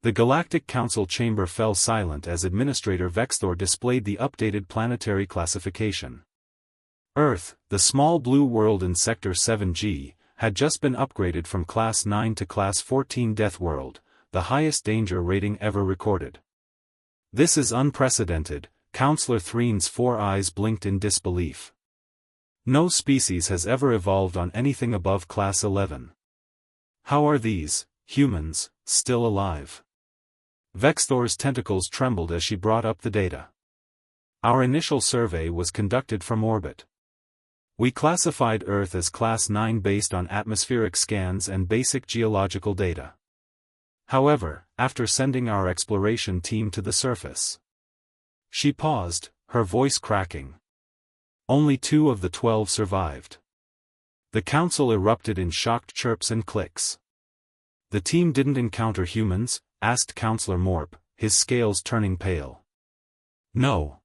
The Galactic Council chamber fell silent as Administrator Vexthor displayed the updated planetary classification. Earth, the small blue world in Sector 7G, had just been upgraded from Class 9 to Class 14 Deathworld, the highest danger rating ever recorded. This is unprecedented, Counselor Threen's 4 eyes blinked in disbelief. No species has ever evolved on anything above Class 11. How are these, humans, still alive? Vexthor's tentacles trembled as she brought up the data. Our initial survey was conducted from orbit. We classified Earth as Class 9 based on atmospheric scans and basic geological data. However, after sending our exploration team to the surface. She paused, her voice cracking. Only 2 of the 12 survived. The council erupted in shocked chirps and clicks. The team didn't encounter humans? Asked Counselor Morp, his scales turning pale. No.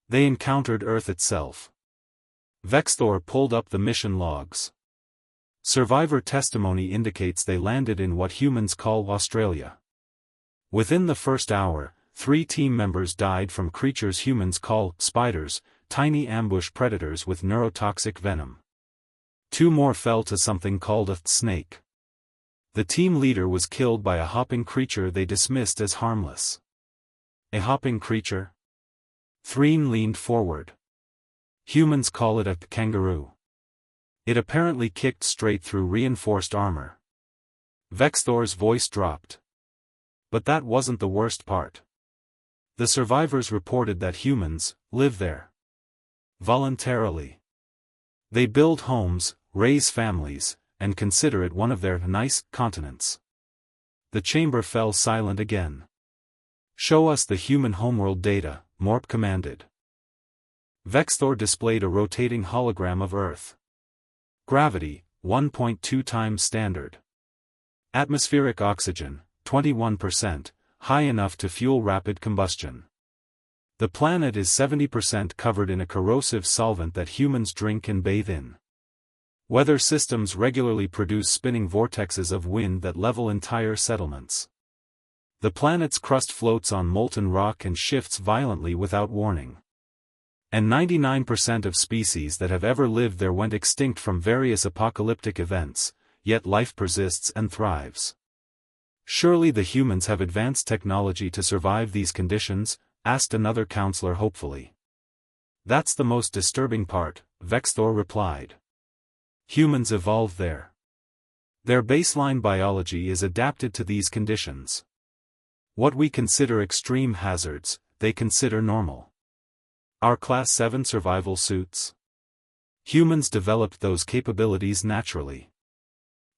They encountered Earth itself. Vexthor pulled up the mission logs. Survivor testimony indicates they landed in what humans call Australia. Within the first hour, 3 team members died from creatures humans call spiders, tiny ambush predators with neurotoxic venom. 2 more fell to something called a snake. The team leader was killed by a hopping creature they dismissed as harmless. A hopping creature? Threen leaned forward. Humans call it a kangaroo. It apparently kicked straight through reinforced armor. Vexthor's voice dropped. But that wasn't the worst part. The survivors reported that humans live there. Voluntarily. They build homes, raise families, and consider it one of their nice continents. The chamber fell silent again. Show us the human homeworld data, Morp commanded. Vexthor displayed a rotating hologram of Earth. Gravity, 1.2 times standard. Atmospheric oxygen, 21%, high enough to fuel rapid combustion. The planet is 70% covered in a corrosive solvent that humans drink and bathe in. Weather systems regularly produce spinning vortexes of wind that level entire settlements. The planet's crust floats on molten rock and shifts violently without warning. And 99% of species that have ever lived there went extinct from various apocalyptic events, yet life persists and thrives. Surely the humans have advanced technology to survive these conditions, asked another counselor hopefully. That's the most disturbing part, Vexthor replied. Humans evolved there. Their baseline biology is adapted to these conditions. What we consider extreme hazards, they consider normal. Our Class 7 survival suits? Humans developed those capabilities naturally.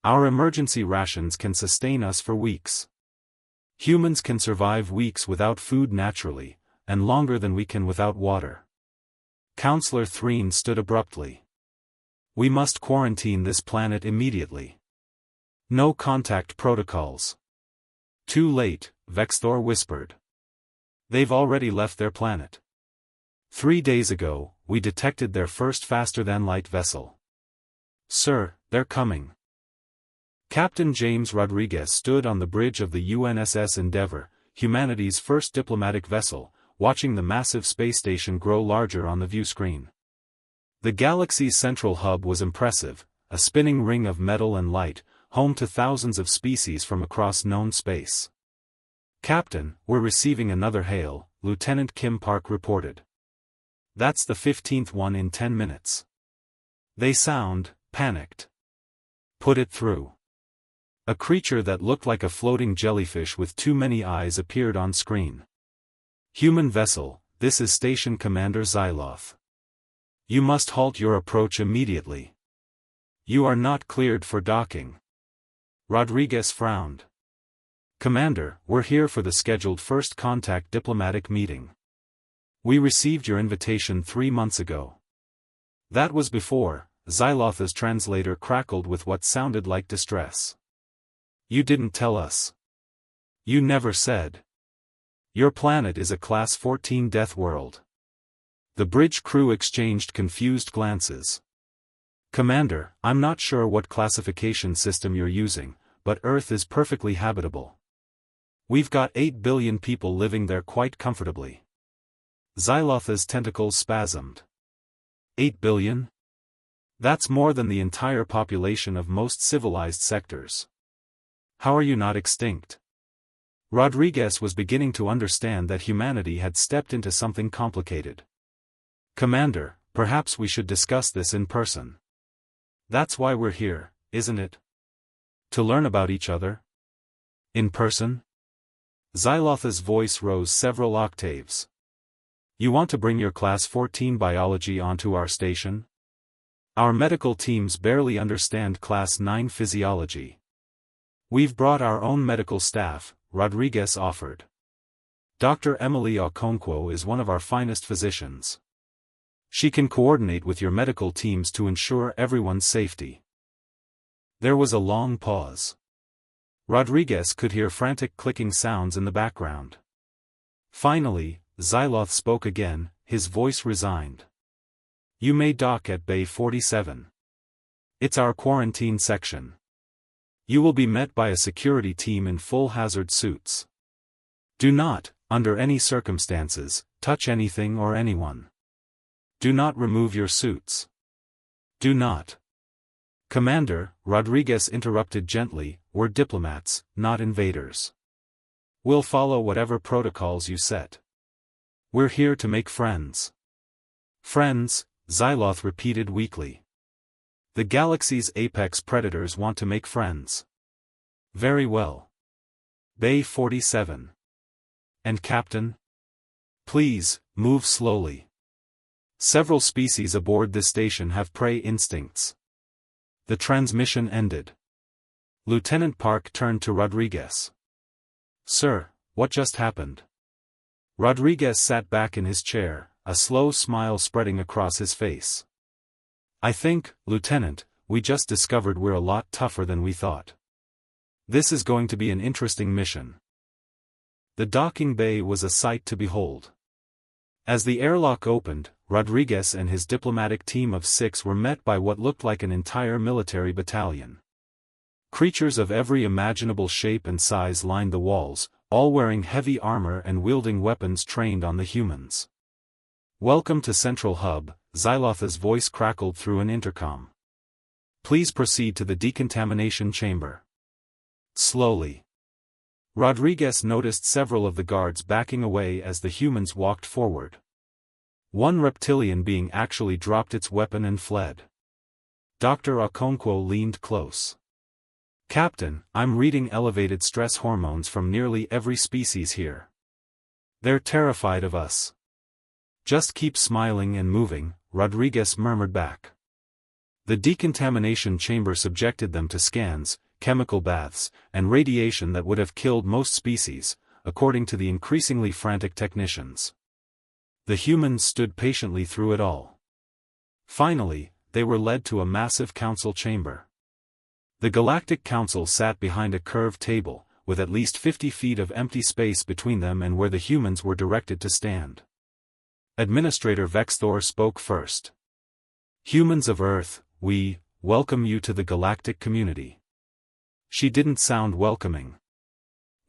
Our emergency rations can sustain us for weeks. Humans can survive weeks without food naturally, and longer than we can without water. Counselor Threen stood abruptly. We must quarantine this planet immediately. No contact protocols. Too late, Vexthor whispered. They've already left their planet. 3 days ago, we detected their first faster-than-light vessel. Sir, they're coming. Captain James Rodriguez stood on the bridge of the UNSS Endeavour, humanity's first diplomatic vessel, watching the massive space station grow larger on the view screen. The galaxy's central hub was impressive, a spinning ring of metal and light, home to thousands of species from across known space. Captain, we're receiving another hail, Lieutenant Kim Park reported. That's the 15th one in 10 minutes. They sound panicked. Put it through. A creature that looked like a floating jellyfish with too many eyes appeared on screen. Human vessel, this is Station Commander Xyloth. You must halt your approach immediately. You are not cleared for docking. Rodriguez frowned. Commander, we're here for the scheduled first contact diplomatic meeting. We received your invitation 3 months ago. That was before, Xyloth's translator crackled with what sounded like distress. You didn't tell us. You never said. Your planet is a Class 14 death world. The bridge crew exchanged confused glances. Commander, I'm not sure what classification system you're using, but Earth is perfectly habitable. We've got 8 billion people living there quite comfortably. Xylotha's tentacles spasmed. 8 billion? That's more than the entire population of most civilized sectors. How are you not extinct? Rodriguez was beginning to understand that humanity had stepped into something complicated. Commander, perhaps we should discuss this in person. That's why we're here, isn't it? To learn about each other? In person? Xylotha's voice rose several octaves. You want to bring your Class 14 biology onto our station? Our medical teams barely understand Class 9 physiology. We've brought our own medical staff, Rodriguez offered. Dr. Emily Okonkwo is one of our finest physicians. She can coordinate with your medical teams to ensure everyone's safety. There was a long pause. Rodriguez could hear frantic clicking sounds in the background. Finally, Xyloth spoke again, his voice resigned. You may dock at Bay 47. It's our quarantine section. You will be met by a security team in full hazard suits. Do not, under any circumstances, touch anything or anyone. Do not remove your suits. Do not. Commander, Rodriguez interrupted gently, we're diplomats, not invaders. We'll follow whatever protocols you set. We're here to make friends. Friends, Xyloth repeated weakly. The galaxy's apex predators want to make friends. Very well. Bay 47. And Captain? Please, move slowly. Several species aboard this station have prey instincts. The transmission ended. Lieutenant Park turned to Rodriguez. Sir, what just happened? Rodriguez sat back in his chair, a slow smile spreading across his face. I think, Lieutenant, we just discovered we're a lot tougher than we thought. This is going to be an interesting mission. The docking bay was a sight to behold. As the airlock opened, Rodriguez and his diplomatic team of 6 were met by what looked like an entire military battalion. Creatures of every imaginable shape and size lined the walls, all wearing heavy armor and wielding weapons trained on the humans. Welcome to Central Hub, Xylotha's voice crackled through an intercom. Please proceed to the decontamination chamber. Slowly. Rodriguez noticed several of the guards backing away as the humans walked forward. One reptilian being actually dropped its weapon and fled. Dr. Okonkwo leaned close. Captain, I'm reading elevated stress hormones from nearly every species here. They're terrified of us. Just keep smiling and moving, Rodriguez murmured back. The decontamination chamber subjected them to scans, chemical baths, and radiation that would have killed most species, according to the increasingly frantic technicians. The humans stood patiently through it all. Finally, they were led to a massive council chamber. The Galactic Council sat behind a curved table, with at least 50 feet of empty space between them and where the humans were directed to stand. Administrator Vexthor spoke first. Humans of Earth, we welcome you to the galactic community. She didn't sound welcoming.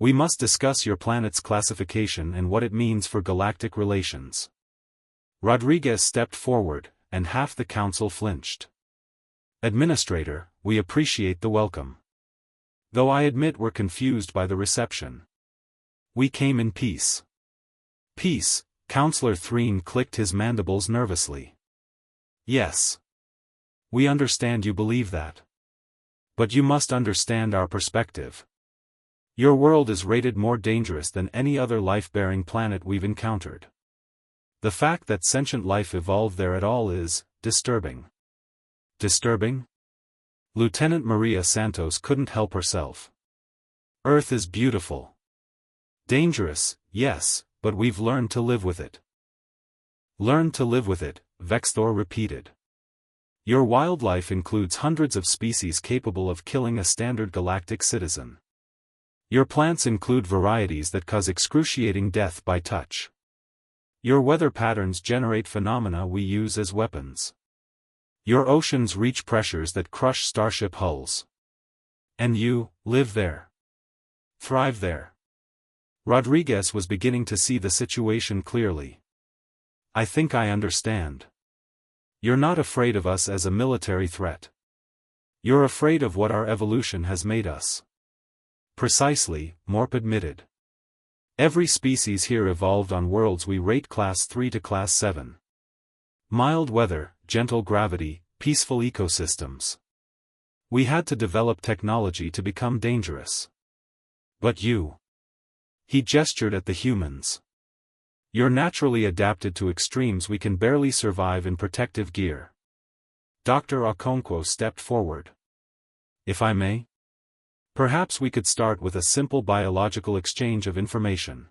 We must discuss your planet's classification and what it means for galactic relations. Rodriguez stepped forward, and half the council flinched. Administrator, we appreciate the welcome. Though I admit we're confused by the reception. We came in peace. Peace, Counselor Threen clicked his mandibles nervously. Yes. We understand you believe that. But you must understand our perspective. Your world is rated more dangerous than any other life-bearing planet we've encountered. The fact that sentient life evolved there at all is disturbing. Disturbing? Lieutenant Maria Santos couldn't help herself. Earth is beautiful. Dangerous, yes, but we've learned to live with it. Learn to live with it, Vexthor repeated. Your wildlife includes hundreds of species capable of killing a standard galactic citizen. Your plants include varieties that cause excruciating death by touch. Your weather patterns generate phenomena we use as weapons. Your oceans reach pressures that crush starship hulls. And you live there. Thrive there. Rodriguez was beginning to see the situation clearly. I think I understand. You're not afraid of us as a military threat. You're afraid of what our evolution has made us. Precisely, Morp admitted. Every species here evolved on worlds we rate Class 3 to Class 7. Mild weather, gentle gravity, peaceful ecosystems. We had to develop technology to become dangerous. But you. He gestured at the humans. You're naturally adapted to extremes. We can barely survive in protective gear. Dr. Okonkwo stepped forward. If I may? Perhaps we could start with a simple biological exchange of information.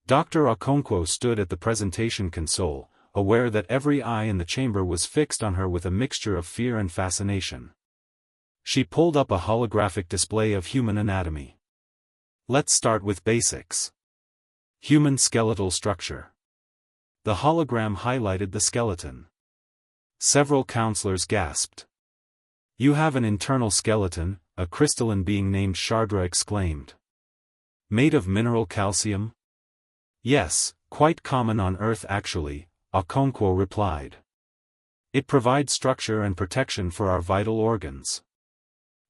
Dr. Okonkwo stood at the presentation console, aware that every eye in the chamber was fixed on her with a mixture of fear and fascination. She pulled up a holographic display of human anatomy. Let's start with basics. Human skeletal structure. The hologram highlighted the skeleton. Several counselors gasped. You have an internal skeleton, a crystalline being named Shardra exclaimed. Made of mineral calcium? Yes, quite common on Earth actually, Okonkwo replied. It provides structure and protection for our vital organs.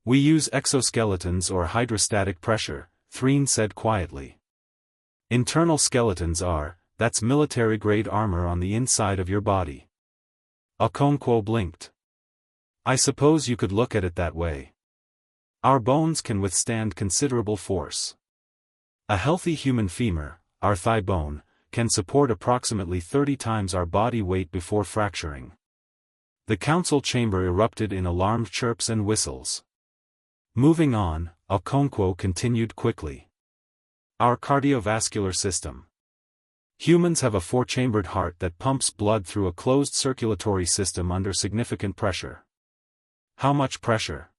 We use exoskeletons or hydrostatic pressure, Threen said quietly. Internal skeletons that's military-grade armor on the inside of your body. Okonkwo blinked. I suppose you could look at it that way. Our bones can withstand considerable force. A healthy human femur, our thigh bone, can support approximately 30 times our body weight before fracturing. The council chamber erupted in alarmed chirps and whistles. Moving on, Okonkwo continued quickly. Our cardiovascular system. Humans have a 4-chambered heart that pumps blood through a closed circulatory system under significant pressure. How much pressure?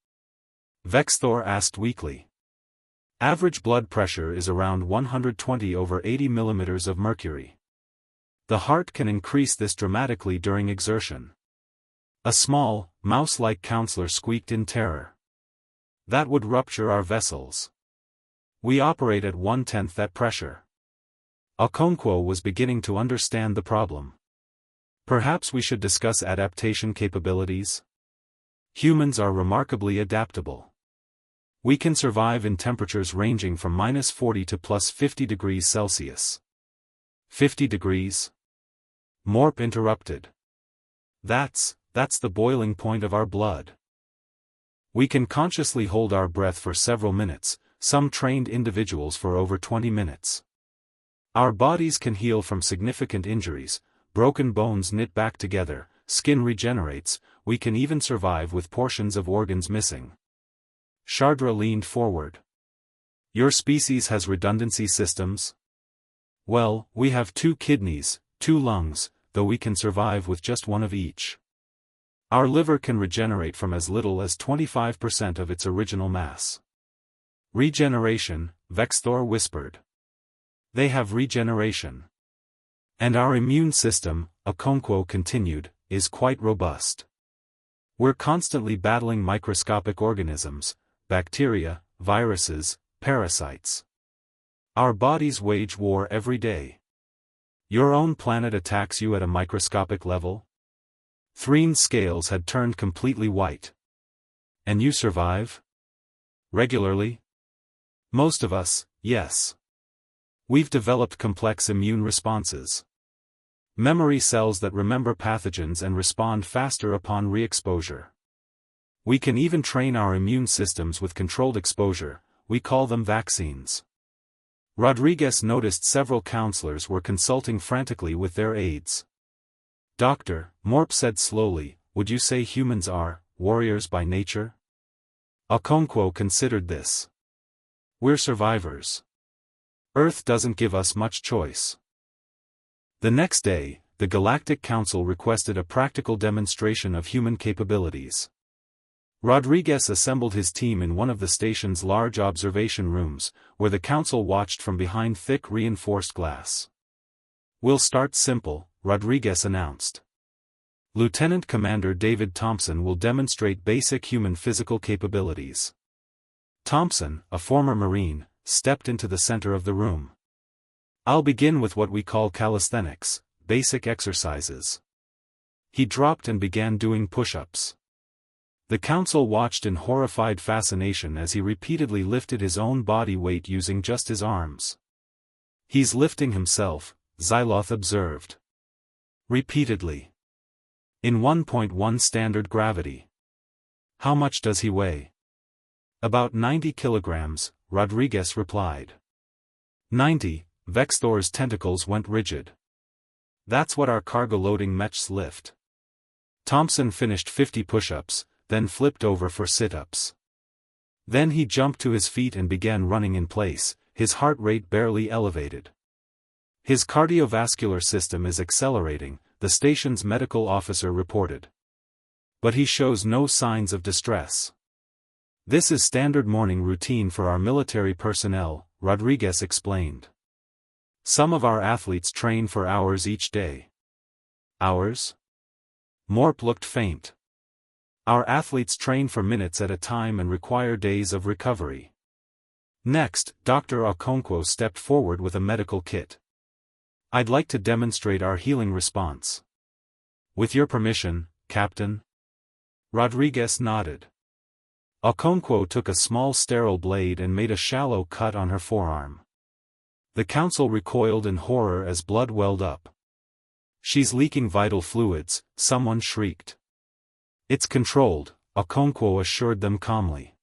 Vexthor asked weakly. Average blood pressure is around 120/80 millimeters of mercury. The heart can increase this dramatically during exertion. A small, mouse-like counselor squeaked in terror. That would rupture our vessels. We operate at 1/10 that pressure. Okonkwo was beginning to understand the problem. Perhaps we should discuss adaptation capabilities? Humans are remarkably adaptable. We can survive in temperatures ranging from -40 to +50 degrees Celsius. 50 degrees? Morp interrupted. That's the boiling point of our blood. We can consciously hold our breath for several minutes, some trained individuals for over 20 minutes. Our bodies can heal from significant injuries, broken bones knit back together, skin regenerates, we can even survive with portions of organs missing. Shardra leaned forward. Your species has redundancy systems? Well, we have 2 kidneys, 2 lungs, though we can survive with just one of each. Our liver can regenerate from as little as 25% of its original mass. Regeneration, Vexthor whispered. They have regeneration. And our immune system, Okonkwo continued, is quite robust. We're constantly battling microscopic organisms, bacteria, viruses, parasites. Our bodies wage war every day. Your own planet attacks you at a microscopic level? Threen's scales had turned completely white. And you survive? Regularly? Most of us, yes. We've developed complex immune responses. Memory cells that remember pathogens and respond faster upon re-exposure. We can even train our immune systems with controlled exposure, we call them vaccines. Rodriguez noticed several counselors were consulting frantically with their aides. Doctor, Morp said slowly, would you say humans are warriors by nature? Okonkwo considered this. We're survivors. Earth doesn't give us much choice. The next day, the Galactic Council requested a practical demonstration of human capabilities. Rodriguez assembled his team in one of the station's large observation rooms, where the council watched from behind thick reinforced glass. We'll start simple, Rodriguez announced. Lieutenant Commander David Thompson will demonstrate basic human physical capabilities. Thompson, a former Marine, stepped into the center of the room. I'll begin with what we call calisthenics, basic exercises. He dropped and began doing push-ups. The council watched in horrified fascination as he repeatedly lifted his own body weight using just his arms. He's lifting himself, Xyloth observed. Repeatedly. In 1.1 standard gravity. How much does he weigh? About 90 kilograms, Rodriguez replied. 90, Vexthor's tentacles went rigid. That's what our cargo-loading mechs lift. Thompson finished 50 push-ups, then flipped over for sit-ups. Then he jumped to his feet and began running in place, his heart rate barely elevated. His cardiovascular system is accelerating, the station's medical officer reported. But he shows no signs of distress. This is standard morning routine for our military personnel, Rodriguez explained. Some of our athletes train for hours each day. Hours? Morp looked faint. Our athletes train for minutes at a time and require days of recovery. Next, Dr. Okonkwo stepped forward with a medical kit. I'd like to demonstrate our healing response. With your permission, Captain? Rodriguez nodded. Okonkwo took a small sterile blade and made a shallow cut on her forearm. The council recoiled in horror as blood welled up. She's leaking vital fluids, someone shrieked. It's controlled, Okonkwo assured them calmly.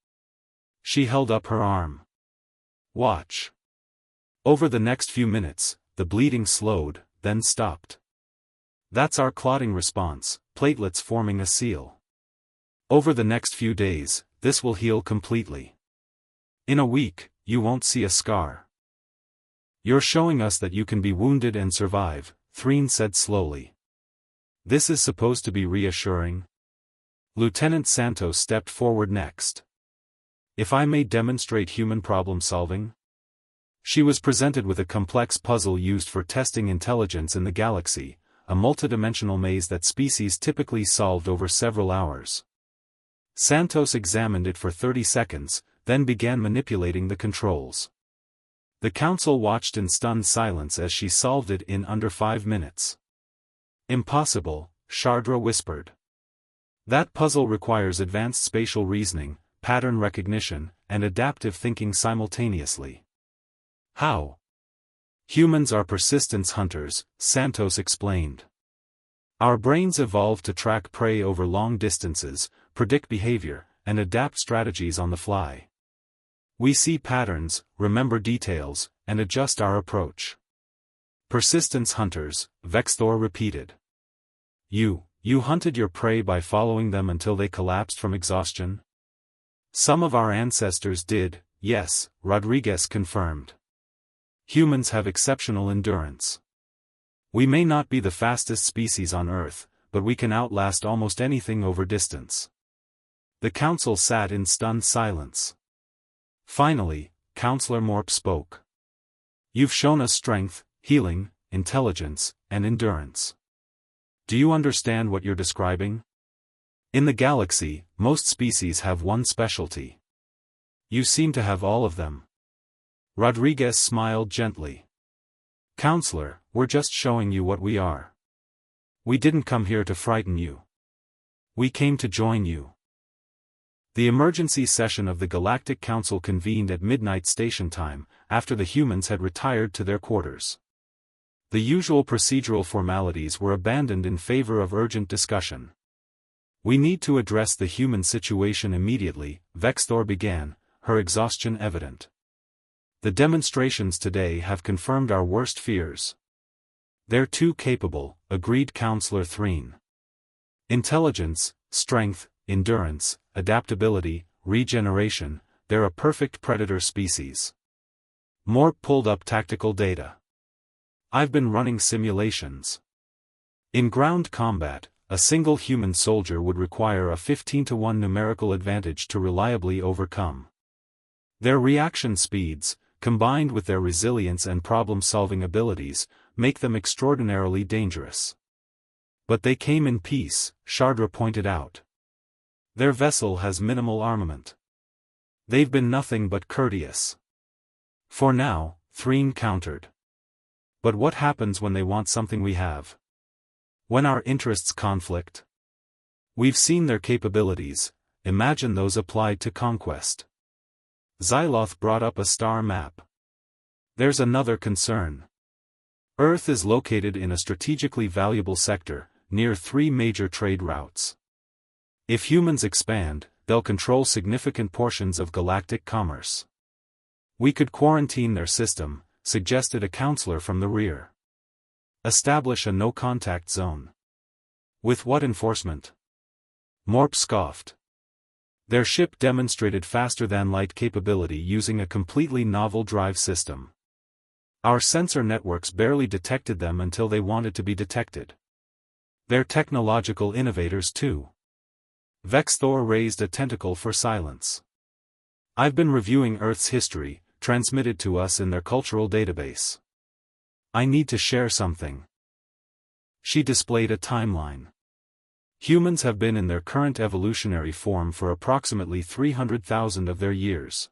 She held up her arm. Watch. Over the next few minutes, the bleeding slowed, then stopped. That's our clotting response, platelets forming a seal. Over the next few days, this will heal completely. In a week, you won't see a scar. You're showing us that you can be wounded and survive, Threen said slowly. This is supposed to be reassuring. Lieutenant Santos stepped forward next. If I may demonstrate human problem-solving? She was presented with a complex puzzle used for testing intelligence in the galaxy, a multidimensional maze that species typically solved over several hours. Santos examined it for 30 seconds, then began manipulating the controls. The council watched in stunned silence as she solved it in under 5 minutes. Impossible, Shardra whispered. That puzzle requires advanced spatial reasoning, pattern recognition, and adaptive thinking simultaneously. How? Humans are persistence hunters, Santos explained. Our brains evolved to track prey over long distances, predict behavior, and adapt strategies on the fly. We see patterns, remember details, and adjust our approach. Persistence hunters, Vexthor repeated. You hunted your prey by following them until they collapsed from exhaustion? Some of our ancestors did, yes, Rodriguez confirmed. Humans have exceptional endurance. We may not be the fastest species on Earth, but we can outlast almost anything over distance. The council sat in stunned silence. Finally, Counselor Morp spoke. You've shown us strength, healing, intelligence, and endurance. Do you understand what you're describing? In the galaxy, most species have one specialty. You seem to have all of them. Rodriguez smiled gently. Counselor, we're just showing you what we are. We didn't come here to frighten you. We came to join you. The emergency session of the Galactic Council convened at midnight station time, after the humans had retired to their quarters. The usual procedural formalities were abandoned in favor of urgent discussion. We need to address the human situation immediately, Vexthor began, her exhaustion evident. The demonstrations today have confirmed our worst fears. They're too capable, agreed Counselor Threen. Intelligence, strength, endurance, adaptability, regeneration, they're a perfect predator species. Morp pulled up tactical data. I've been running simulations. In ground combat, a single human soldier would require a 15-to-1 numerical advantage to reliably overcome. Their reaction speeds, combined with their resilience and problem-solving abilities, make them extraordinarily dangerous. But they came in peace, Shardra pointed out. Their vessel has minimal armament. They've been nothing but courteous. For now, Threen countered. But what happens when they want something we have? When our interests conflict? We've seen their capabilities, imagine those applied to conquest. Xyloth brought up a star map. There's another concern. Earth is located in a strategically valuable sector, near 3 major trade routes. If humans expand, they'll control significant portions of galactic commerce. We could quarantine their system, suggested a counselor from the rear. Establish a no-contact zone. With what enforcement? Morp scoffed. Their ship demonstrated faster-than-light capability using a completely novel drive system. Our sensor networks barely detected them until they wanted to be detected. They're technological innovators too. Vexthor raised a tentacle for silence. I've been reviewing Earth's history, transmitted to us in their cultural database. I need to share something. She displayed a timeline. Humans have been in their current evolutionary form for approximately 300,000 of their years.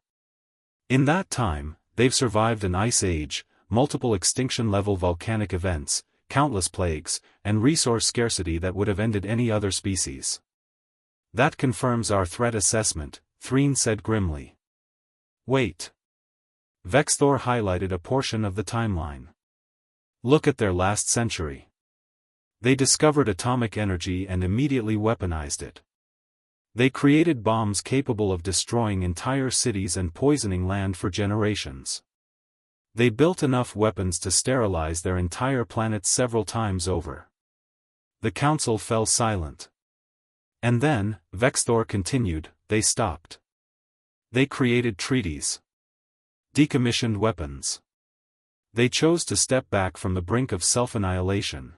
In that time, they've survived an ice age, multiple extinction-level volcanic events, countless plagues, and resource scarcity that would have ended any other species. That confirms our threat assessment, Threen said grimly. Wait. Vexthor highlighted a portion of the timeline. Look at their last century. They discovered atomic energy and immediately weaponized it. They created bombs capable of destroying entire cities and poisoning land for generations. They built enough weapons to sterilize their entire planet several times over. The council fell silent. And then, Vexthor continued, they stopped. They created treaties. Decommissioned weapons. They chose to step back from the brink of self-annihilation.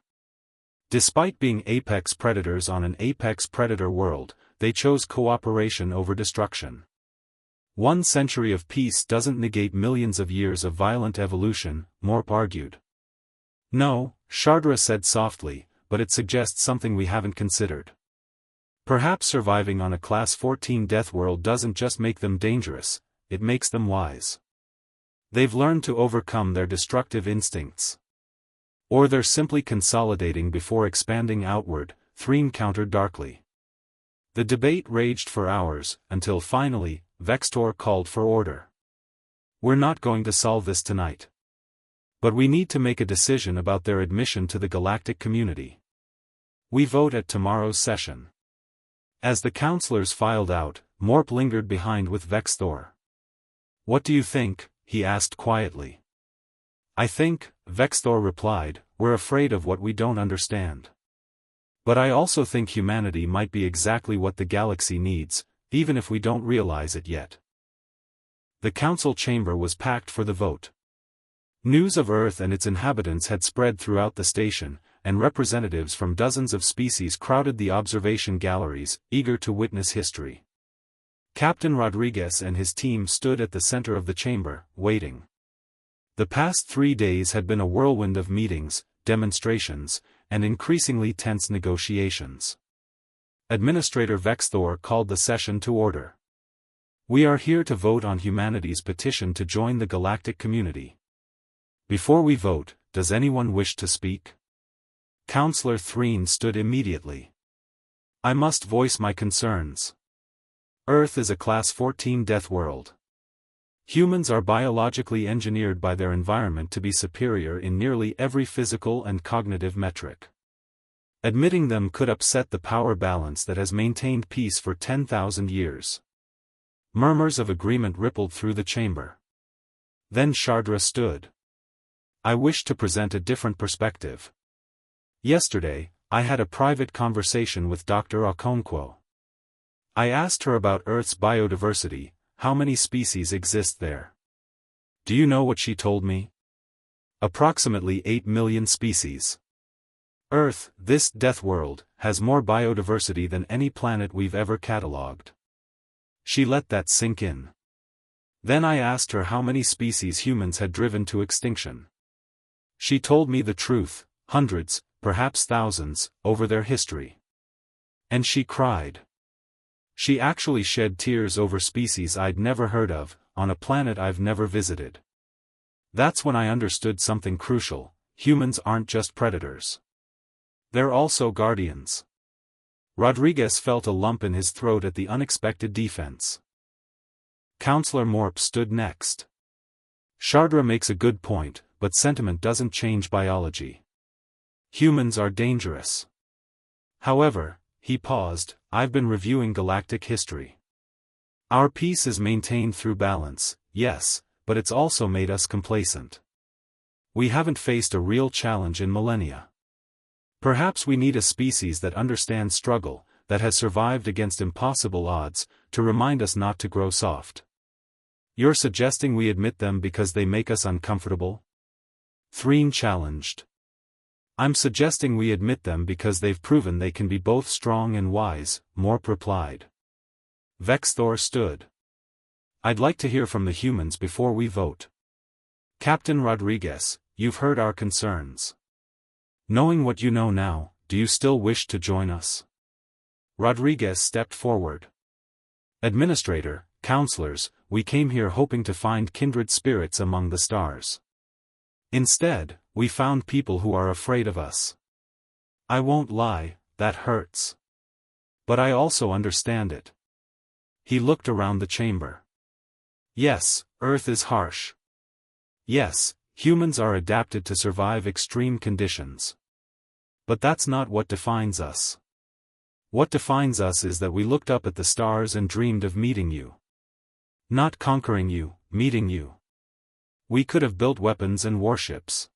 Despite being apex predators on an apex predator world, they chose cooperation over destruction. 1 century of peace doesn't negate millions of years of violent evolution, Morp argued. No, Shardra said softly, but it suggests something we haven't considered. Perhaps surviving on a Class 14 Deathworld doesn't just make them dangerous, it makes them wise. They've learned to overcome their destructive instincts. Or they're simply consolidating before expanding outward, Threen countered darkly. The debate raged for hours, until finally, Vexthor called for order. We're not going to solve this tonight. But we need to make a decision about their admission to the galactic community. We vote at tomorrow's session. As the counselors filed out, Morp lingered behind with Vexthor. What do you think? He asked quietly. I think, Vexthor replied, we're afraid of what we don't understand. But I also think humanity might be exactly what the galaxy needs, even if we don't realize it yet. The council chamber was packed for the vote. News of Earth and its inhabitants had spread throughout the station, and representatives from dozens of species crowded the observation galleries, eager to witness history. Captain Rodriguez and his team stood at the center of the chamber, waiting. The past 3 days had been a whirlwind of meetings, demonstrations, and increasingly tense negotiations. Administrator Vexthor called the session to order. We are here to vote on humanity's petition to join the galactic community. Before we vote, does anyone wish to speak? Counselor Threen stood immediately. I must voice my concerns. Earth is a Class 14 Deathworld. Humans are biologically engineered by their environment to be superior in nearly every physical and cognitive metric. Admitting them could upset the power balance that has maintained peace for 10,000 years. Murmurs of agreement rippled through the chamber. Then Shardra stood. I wish to present a different perspective. Yesterday, I had a private conversation with Dr. Okonkwo. I asked her about Earth's biodiversity, how many species exist there. Do you know what she told me? Approximately 8 million species. Earth, this death world, has more biodiversity than any planet we've ever catalogued. She let that sink in. Then I asked her how many species humans had driven to extinction. She told me the truth, hundreds, perhaps thousands, over their history. And she cried. She actually shed tears over species I'd never heard of, on a planet I've never visited. That's when I understood something crucial: humans aren't just predators. They're also guardians. Rodriguez felt a lump in his throat at the unexpected defense. Counselor Morp stood next. Chardra makes a good point, but sentiment doesn't change biology. Humans are dangerous. However, he paused, I've been reviewing galactic history. Our peace is maintained through balance, yes, but it's also made us complacent. We haven't faced a real challenge in millennia. Perhaps we need a species that understands struggle, that has survived against impossible odds, to remind us not to grow soft. You're suggesting we admit them because they make us uncomfortable? Threen challenged. I'm suggesting we admit them because they've proven they can be both strong and wise, Morp replied. Vexthor stood. I'd like to hear from the humans before we vote. Captain Rodriguez, you've heard our concerns. Knowing what you know now, do you still wish to join us? Rodriguez stepped forward. Administrator, counselors, we came here hoping to find kindred spirits among the stars. Instead, we found people who are afraid of us. I won't lie, that hurts. But I also understand it. He looked around the chamber. Yes, Earth is harsh. Yes, humans are adapted to survive extreme conditions. But that's not what defines us. What defines us is that we looked up at the stars and dreamed of meeting you. Not conquering you, meeting you. We could have built weapons and warships.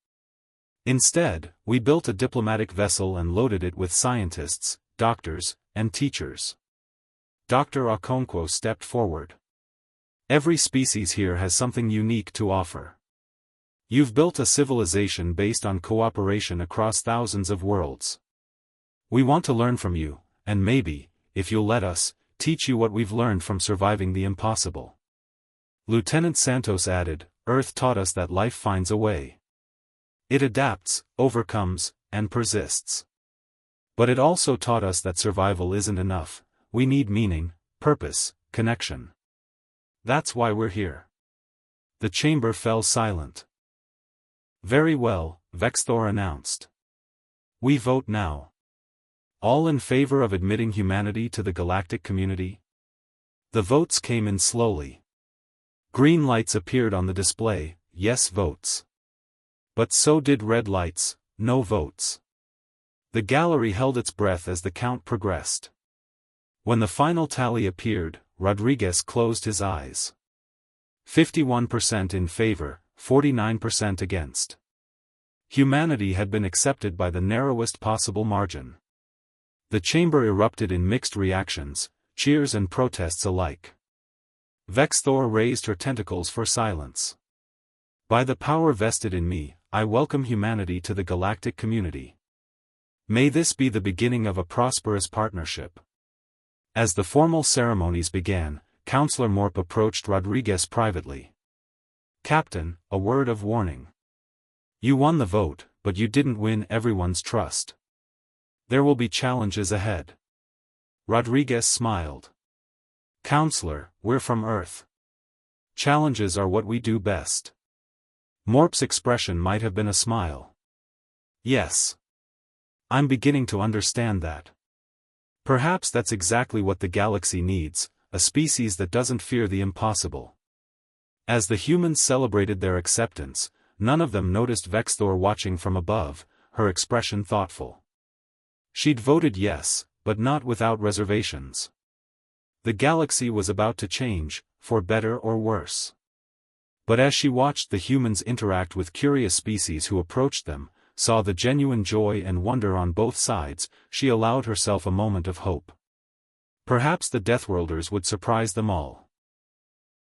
Instead, we built a diplomatic vessel and loaded it with scientists, doctors, and teachers. Dr. Okonkwo stepped forward. Every species here has something unique to offer. You've built a civilization based on cooperation across thousands of worlds. We want to learn from you, and maybe, if you'll let us, teach you what we've learned from surviving the impossible. Lieutenant Santos added, Earth taught us that life finds a way. It adapts, overcomes, and persists. But it also taught us that survival isn't enough, we need meaning, purpose, connection. That's why we're here. The chamber fell silent. Very well, Vexthor announced. We vote now. All in favor of admitting humanity to the galactic community? The votes came in slowly. Green lights appeared on the display, yes votes. But so did red lights, no votes. The gallery held its breath as the count progressed. When the final tally appeared, Rodriguez closed his eyes. 51% in favor, 49% against. Humanity had been accepted by the narrowest possible margin. The chamber erupted in mixed reactions, cheers and protests alike. Vexthor raised her tentacles for silence. By the power vested in me, I welcome humanity to the galactic community. May this be the beginning of a prosperous partnership. As the formal ceremonies began, Counselor Morp approached Rodriguez privately. Captain, a word of warning. You won the vote, but you didn't win everyone's trust. There will be challenges ahead. Rodriguez smiled. Counselor, we're from Earth. Challenges are what we do best. Morp's expression might have been a smile. Yes. I'm beginning to understand that. Perhaps that's exactly what the galaxy needs, a species that doesn't fear the impossible. As the humans celebrated their acceptance, none of them noticed Vexthor watching from above, her expression thoughtful. She'd voted yes, but not without reservations. The galaxy was about to change, for better or worse. But as she watched the humans interact with curious species who approached them, saw the genuine joy and wonder on both sides, she allowed herself a moment of hope. Perhaps the Deathworlders would surprise them all.